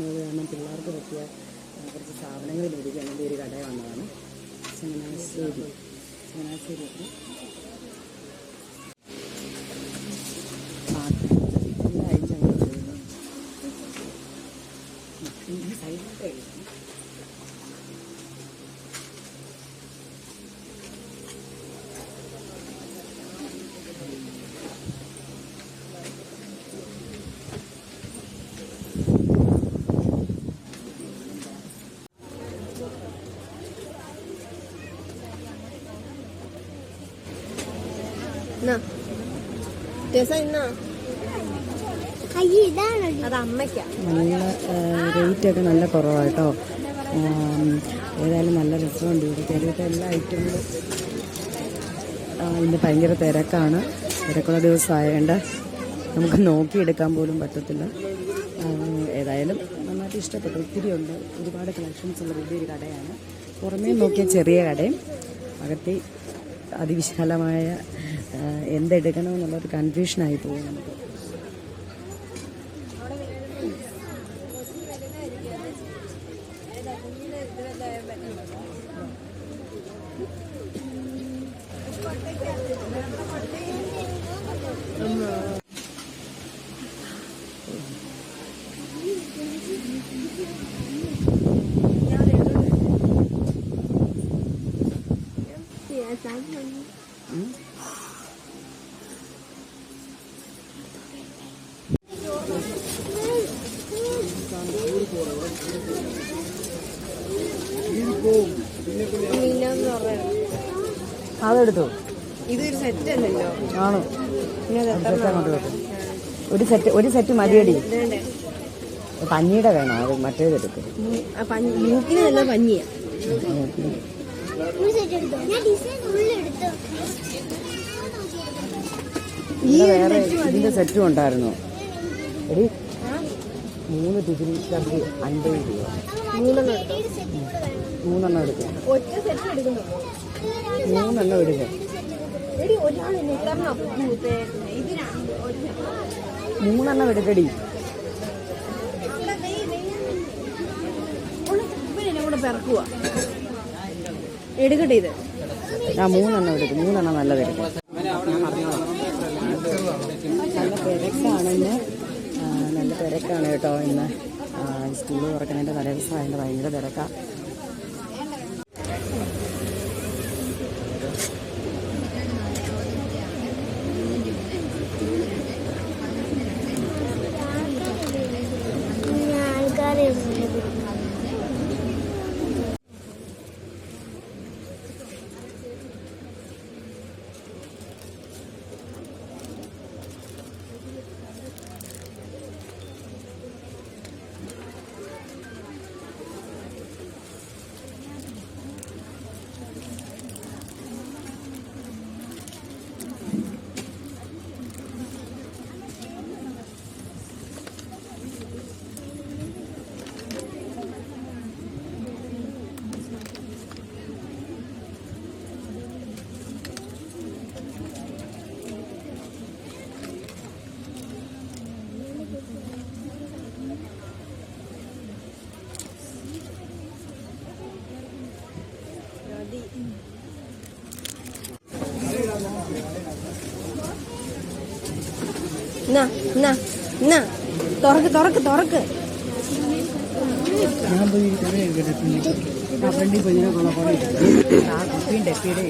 വന്നത് കാരണം പിള്ളേർക്ക് പറ്റിയ കുറച്ച് സാധനങ്ങൾ മേടിക്കാൻ വേണ്ടി ഒരു കടയിൽ വന്നതാണ്. ചങ്ങനാശ്ശേരി എല്ലാ ഐറ്റങ്ങളും സൈഡിലോട്ട് നല്ല റേറ്റൊക്കെ നല്ല കുറവാണ് കേട്ടോ. ഏതായാലും നല്ല രസമുണ്ട് ഇവിടെ. കയറിയിട്ട് എല്ലാ ഐറ്റങ്ങളും ഇന്ന് ഭയങ്കര തിരക്കാണ്. തിരക്കുള്ള ദിവസമായതുകൊണ്ട് നമുക്ക് നോക്കിയെടുക്കാൻ പോലും പറ്റത്തില്ല. ഏതായാലും നന്നായിട്ട് ഇഷ്ടപ്പെട്ടു. ഒത്തിരി ഉണ്ട്, ഒരുപാട് കളക്ഷൻസ് ഉള്ള വലിയൊരു കടയാണ്. പുറമേ നോക്കിയ ചെറിയ കടയും അകത്തെ അതിവിശാലമായ എന്തെടുക്കണമെന്നുള്ളൊരു കൺഫ്യൂഷനായി പോകും നമുക്ക്. അതെടുത്തു. ഇതൊരു സെറ്റ് അല്ലല്ലോ. ആണോ? ഒരു സെറ്റ് മതിയടി. പഞ്ഞിയുടെ വേണോ? അത് മറ്റേതെടുക്കും. പഞ്ഞിയാ വേറെ ഇതിന്റെ സെറ്റും ഉണ്ടായിരുന്നു. എടി 3 ടിഫിൻ കറി 50 രൂപ. 3 എടുക്കും. 3 എടുക്കാം. 3 എടുക്കടി. എടുക്കട്ടെ ഇത്. 3 എടുക്കും. 3 നല്ലതെടുക്കും. നല്ല തിരക്കാണെന്ന്. നല്ല തിരക്കാണ് കേട്ടോ. ഇന്ന് സ്കൂൾ തുറക്കുന്നതിൻ്റെ തലേദിവസമായതിൻ്റെ ഭയങ്കര തിരക്കാണ്. തുറക്ക്. ഞാൻ പോയി ഫ്രണ്ടിൽ പോയി ഇങ്ങനെ ആ കുപ്പിയും ഡെപ്പിയുടെ